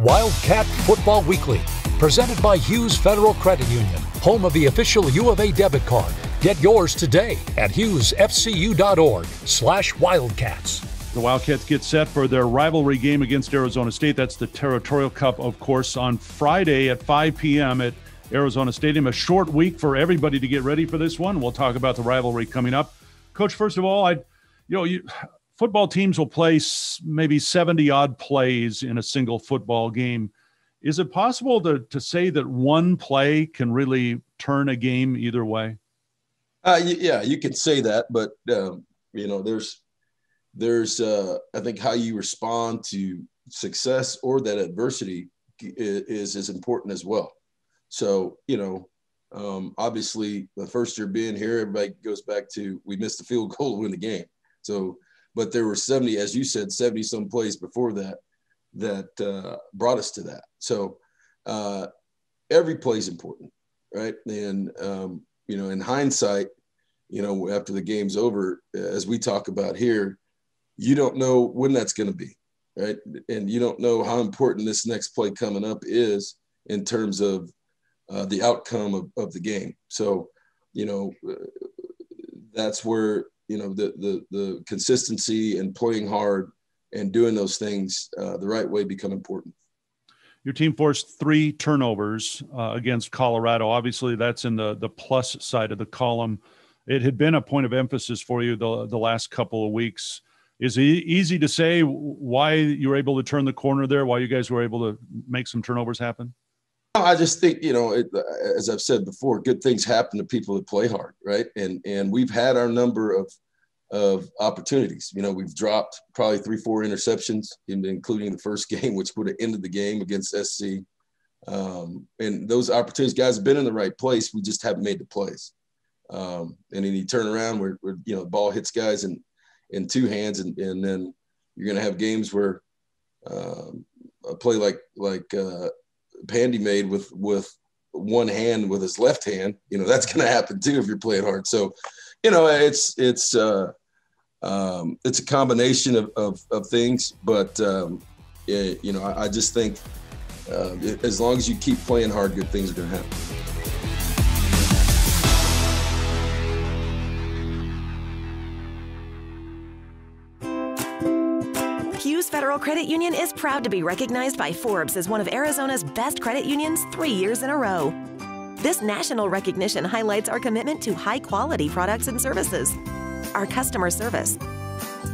Wildcat Football Weekly, presented by Hughes Federal Credit Union, home of the official U of A debit card. Get yours today at hughesfcu.org/Wildcats. The Wildcats get set for their rivalry game against Arizona State. That's the Territorial Cup, of course, on Friday at 5 p.m. at Arizona Stadium. A short week for everybody to get ready for this one. We'll talk about the rivalry coming up. Coach, first of all, football teams will play maybe 70-odd plays in a single football game. Is it possible to say that one play can really turn a game either way? Yeah, you can say that, but there's I think how you respond to success or that adversity is as important as well. So, obviously the first year being here, everybody goes back to, we missed the field goal to win the game. So, but there were 70, as you said, 70 some plays before that brought us to that. So every play is important, right? And, in hindsight, after the game's over, as we talk about here, you don't know when that's going to be, right? And you don't know how important this next play coming up is in terms of the outcome of the game. So, that's where, the consistency and playing hard and doing those things the right way become important. Your team forced 3 turnovers against Colorado. Obviously, that's in the plus side of the column. It had been a point of emphasis for you the last couple of weeks. Is it easy to say why you were able to turn the corner there, why you guys were able to make some turnovers happen? I just think, as I've said before, good things happen to people that play hard, right? And we've had our number of opportunities. We've dropped probably 3-4 interceptions, including the first game, which would have ended the game against SC. And those opportunities, guys have been in the right place. We just haven't made the plays. And then you turn around where the ball hits guys in 2 hands, and then you're going to have games where a play like Pandy made with one hand with his left hand, that's going to happen too if you're playing hard. So, it's a combination of things, but I just think as long as you keep playing hard, good things are going to happen. Hughes Federal Credit Union is proud to be recognized by Forbes as one of Arizona's best credit unions 3 years in a row. This national recognition highlights our commitment to high-quality products and services, our customer service,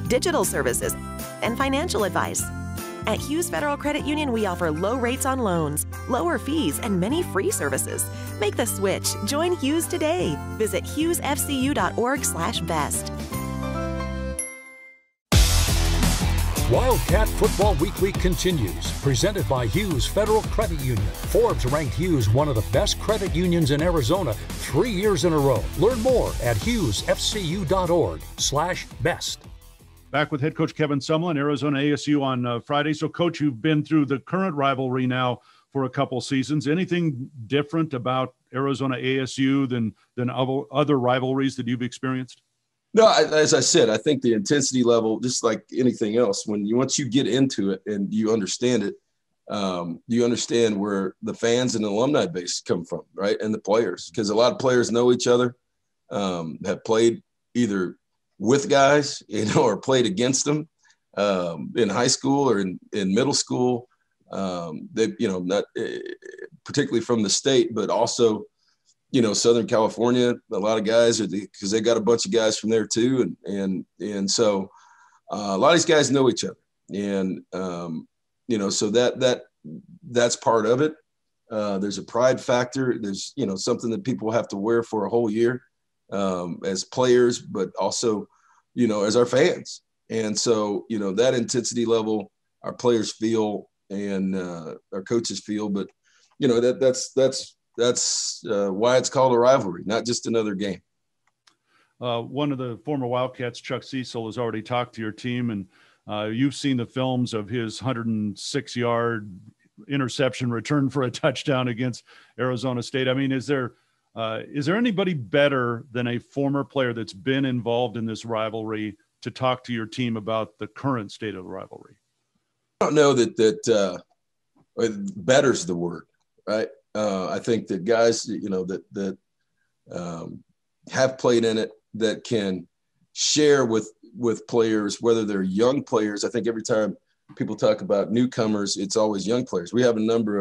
digital services, and financial advice. At Hughes Federal Credit Union, we offer low rates on loans, lower fees, and many free services. Make the switch. Join Hughes today. Visit hughesfcu.org/best. Wildcat Football Weekly continues, presented by Hughes Federal Credit Union. Forbes ranked Hughes one of the best credit unions in Arizona 3 years in a row. Learn more at hughesfcu.org/best. Back with head coach Kevin Sumlin, Arizona ASU on Friday. So, Coach, you've been through the current rivalry now for a couple seasons. Anything different about Arizona ASU than other rivalries that you've experienced? No, as I said, I think the intensity level, just like anything else, once you get into it and you understand it, you understand where the fans and the alumni base come from, right? And the players, because a lot of players know each other, have played either with guys, or played against them in high school or in middle school. They, not particularly from the state, but also, Southern California, a lot of guys because they got a bunch of guys from there too. And so a lot of these guys know each other, and, so that's part of it. There's a pride factor. There's, something that people have to wear for a whole year as players, but also, as our fans. And so, that intensity level our players feel and our coaches feel, but, that's why it's called a rivalry, not just another game. One of the former Wildcats, Chuck Cecil, has already talked to your team, and you've seen the films of his 106-yard interception return for a touchdown against Arizona State. I mean, is there anybody better than a former player that's been involved in this rivalry to talk to your team about the current state of the rivalry? I don't know that Better's the word, right? I think that guys, that have played in it, that can share with players, whether they're young players. I think every time people talk about newcomers, it's always young players. We have a number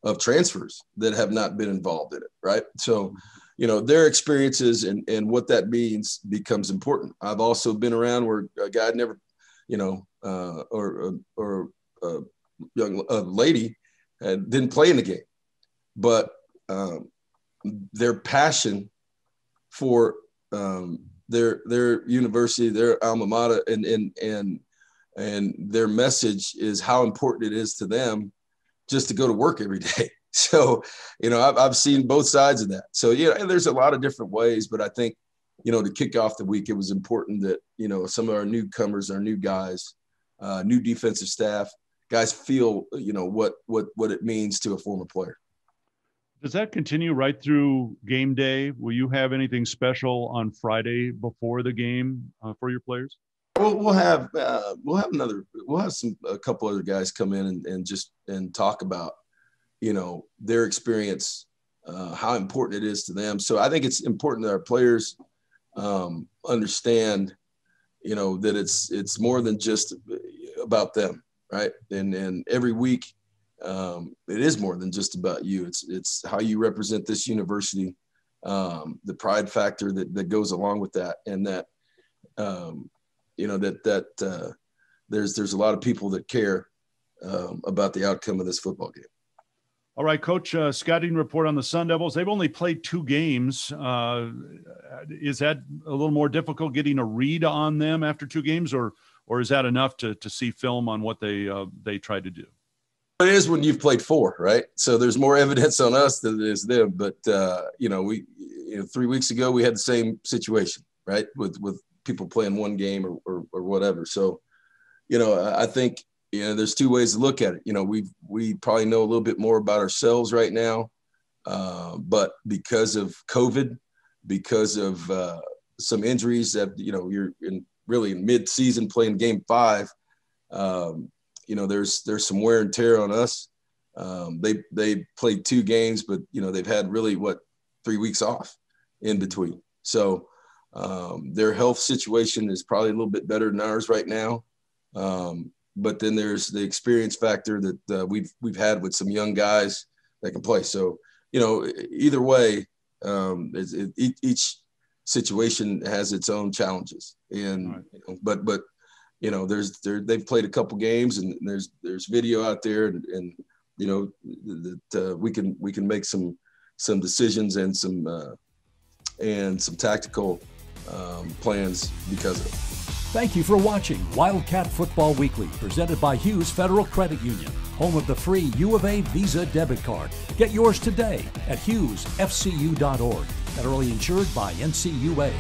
of transfers that have not been involved in it, right? So, their experiences and what that means becomes important. I've also been around where a guy never, or a young lady didn't play in the game, but their passion for their university, their alma mater, and their message is how important it is to them just to go to work every day. So, I've seen both sides of that. So, there's a lot of different ways, but I think, to kick off the week, it was important that, some of our newcomers, our new guys, new defensive staff, guys feel, what it means to a former player. Does that continue right through game day? Will you have anything special on Friday before the game for your players? We'll have a couple other guys come in and talk about, their experience, how important it is to them. So I think it's important that our players understand, that it's more than just about them, right? And every week, it is more than just about you. It's how you represent this university, the pride factor that goes along with that, and that there's a lot of people that care about the outcome of this football game. All right, Coach, scouting report on the Sun Devils. They've only played 2 games. Is that a little more difficult getting a read on them after 2 games, or is that enough to see film on what they tried to do? It is when you've played 4, right? So there's more evidence on us than there is them. But, 3 weeks ago we had the same situation, right, with people playing 1 game or whatever. So, I think, there's 2 ways to look at it. We probably know a little bit more about ourselves right now, but because of COVID, because of some injuries that, you're really in mid-season playing game 5, there's some wear and tear on us. They played 2 games, but, they've had really 3 weeks off in between. So their health situation is probably a little bit better than ours right now. But then there's the experience factor that we've had with some young guys that can play. So, either way, each situation has its own challenges. And right. But they've played a couple games, and there's video out there, and that we can make some decisions and some tactical plans because of it. Thank you for watching Wildcat Football Weekly, presented by Hughes Federal Credit Union, home of the free U of A Visa debit card. Get yours today at hughesfcu.org. Federally insured by NCUA.